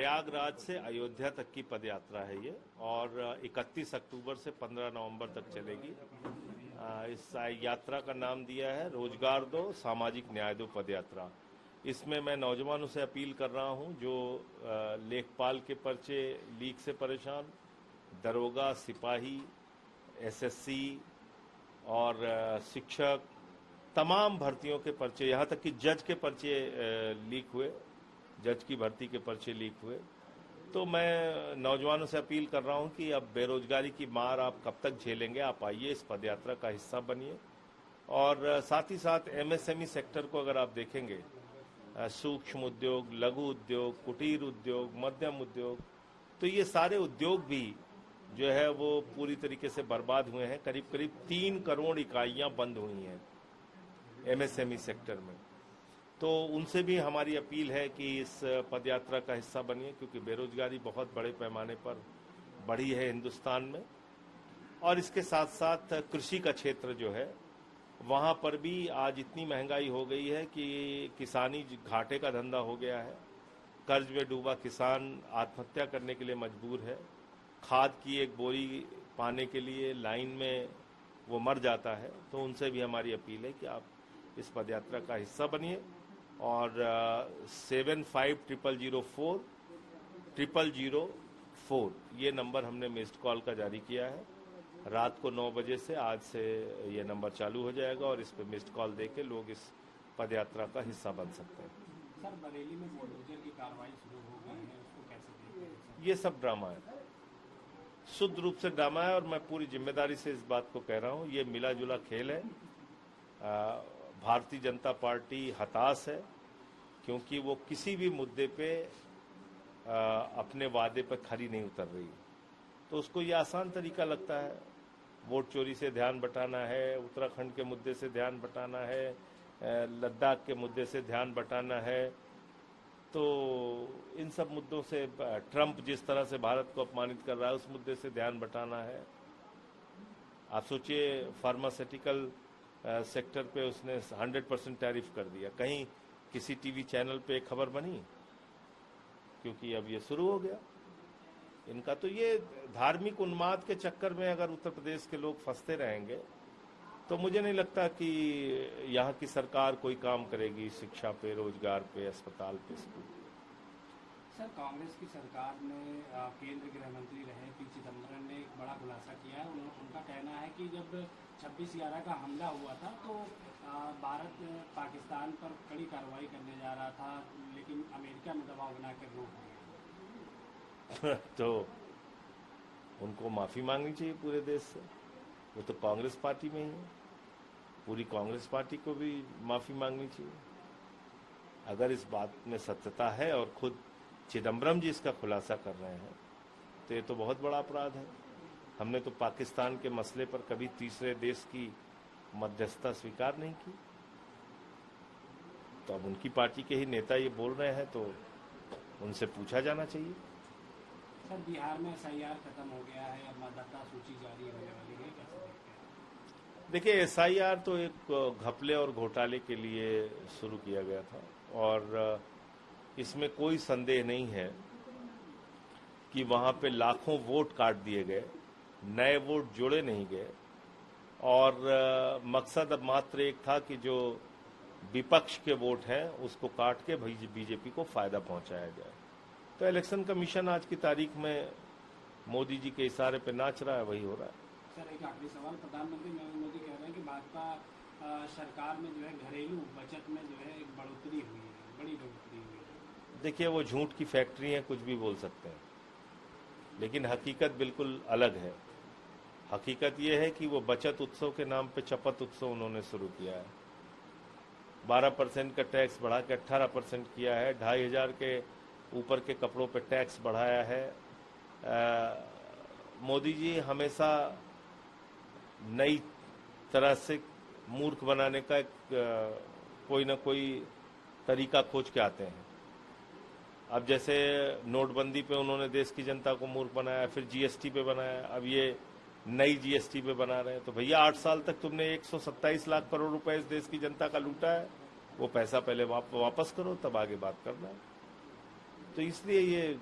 प्रयागराज से अयोध्या तक की पदयात्रा है ये और 31 अक्टूबर से 15 नवंबर तक चलेगी। इस यात्रा का नाम दिया है रोजगार दो सामाजिक न्याय दो पदयात्रा। इसमें मैं नौजवानों से अपील कर रहा हूं जो लेखपाल के पर्चे लीक से परेशान, दरोगा, सिपाही, एसएससी और शिक्षक, तमाम भर्तियों के पर्चे, यहाँ तक कि जज के पर्चे लीक हुए, जज की भर्ती के पर्चे लीक हुए। तो मैं नौजवानों से अपील कर रहा हूं कि अब बेरोजगारी की मार आप कब तक झेलेंगे, आप आइए, इस पदयात्रा का हिस्सा बनिए। और साथ ही साथ एमएसएमई सेक्टर को अगर आप देखेंगे, सूक्ष्म उद्योग, लघु उद्योग, कुटीर उद्योग, मध्यम उद्योग, तो ये सारे उद्योग भी जो है वो पूरी तरीके से बर्बाद हुए हैं। करीब करीब 3 करोड़ इकाइयां बंद हुई हैं एमएसएमई सेक्टर में। तो उनसे भी हमारी अपील है कि इस पदयात्रा का हिस्सा बनिए, क्योंकि बेरोजगारी बहुत बड़े पैमाने पर बढ़ी है हिंदुस्तान में। और इसके साथ साथ कृषि का क्षेत्र जो है वहाँ पर भी आज इतनी महंगाई हो गई है कि किसानी घाटे का धंधा हो गया है। कर्ज में डूबा किसान आत्महत्या करने के लिए मजबूर है। खाद की एक बोरी पाने के लिए लाइन में वो मर जाता है। तो उनसे भी हमारी अपील है कि आप इस पदयात्रा का हिस्सा बनिए। और 7500404004 ये नंबर हमने मिस्ड कॉल का जारी किया है। रात को 9 बजे से आज से ये नंबर चालू हो जाएगा और इस पे मिस्ड कॉल देके लोग इस पदयात्रा का हिस्सा बन सकते हैं। सर, बरेली में बुलडोजर की कार्रवाई शुरू हो गई है, उसको कैसे देखते हैं? ये सब ड्रामा है, शुद्ध रूप से ड्रामा है। और मैं पूरी जिम्मेदारी से इस बात को कह रहा हूँ, ये मिला जुला खेल है। भारतीय जनता पार्टी हताश है क्योंकि वो किसी भी मुद्दे पे अपने वादे पर खरी नहीं उतर रही। तो उसको ये आसान तरीका लगता है, वोट चोरी से ध्यान बटाना है, उत्तराखंड के मुद्दे से ध्यान बटाना है, लद्दाख के मुद्दे से ध्यान बटाना है। तो इन सब मुद्दों से, ट्रंप जिस तरह से भारत को अपमानित कर रहा है उस मुद्दे से ध्यान बटाना है। आप सोचिए, फार्मास्यूटिकल सेक्टर पे उसने 100% टैरिफ कर दिया। कहीं किसी टीवी चैनल पे एक खबर बनी? क्योंकि अब ये शुरू हो गया इनका। तो ये धार्मिक उन्माद के चक्कर में अगर उत्तर प्रदेश के लोग फंसते रहेंगे तो मुझे नहीं लगता कि यहाँ की सरकार कोई काम करेगी शिक्षा पे, रोजगार पे, अस्पताल पे, स्कूल। सर, कांग्रेस की सरकार में केंद्र गृह मंत्री रहे पी चिदम्बरम ने एक बड़ा खुलासा किया है। उनका कहना है कि जब 26/11 का हमला हुआ था तो भारत पाकिस्तान पर कड़ी कार्रवाई करने जा रहा था, लेकिन अमेरिका में दबाव बनाकर रोक दिया। तो उनको माफी मांगनी चाहिए पूरे देश से। वो तो कांग्रेस पार्टी में ही है, पूरी कांग्रेस पार्टी को भी माफी मांगनी चाहिए। अगर इस बात में सत्यता है और खुद चिदम्बरम जी इसका खुलासा कर रहे हैं तो ये तो बहुत बड़ा अपराध है। हमने तो पाकिस्तान के मसले पर कभी तीसरे देश की मध्यस्थता स्वीकार नहीं की। तो अब उनकी पार्टी के ही नेता ये बोल रहे हैं तो उनसे पूछा जाना चाहिए। सर, बिहार में एसआईआर खत्म हो गया है, अब मतदाता सूची जारी होने वाली है, कैसे देखते हैं? देखिए, एसआईआर तो एक घपले और घोटाले के लिए शुरू किया गया था और इसमें कोई संदेह नहीं है कि वहां पे लाखों वोट काट दिए गए, नए वोट जोड़े नहीं गए। और मकसद अब मात्र एक था कि जो विपक्ष के वोट हैं उसको काट के बीजेपी को फायदा पहुंचाया जाए। तो इलेक्शन कमीशन आज की तारीख में मोदी जी के इशारे पे नाच रहा है, वही हो रहा है। सर, एक आखिरी सवाल। प्रधानमंत्री नरेंद्र मोदी कह रहे हैं कि भाजपा सरकार में जो है घरेलू बचत में जो है एक बढ़ोतरी हुई है, बड़ी बढ़ोतरी हुई है। देखिए, वो झूठ की फैक्ट्री है, कुछ भी बोल सकते हैं, लेकिन हकीकत बिल्कुल अलग है। हकीकत ये है कि वो बचत उत्सव के नाम पे चपत उत्सव उन्होंने शुरू किया है। 12% का टैक्स बढ़ा के 18% किया है। 2500 के ऊपर के कपड़ों पे टैक्स बढ़ाया है। मोदी जी हमेशा नई तरह से मूर्ख बनाने का कोई ना कोई तरीका खोज के आते हैं। अब जैसे नोटबंदी पे उन्होंने देश की जनता को मूर्ख बनाया, फिर जीएसटी पे बनाया, अब ये नई जीएसटी पे बना रहे हैं। तो भैया 8 साल तक तुमने 127 लाख करोड़ रुपए इस देश की जनता का लूटा है, वो पैसा पहले वापस करो, तब आगे बात करना है। तो इसलिए ये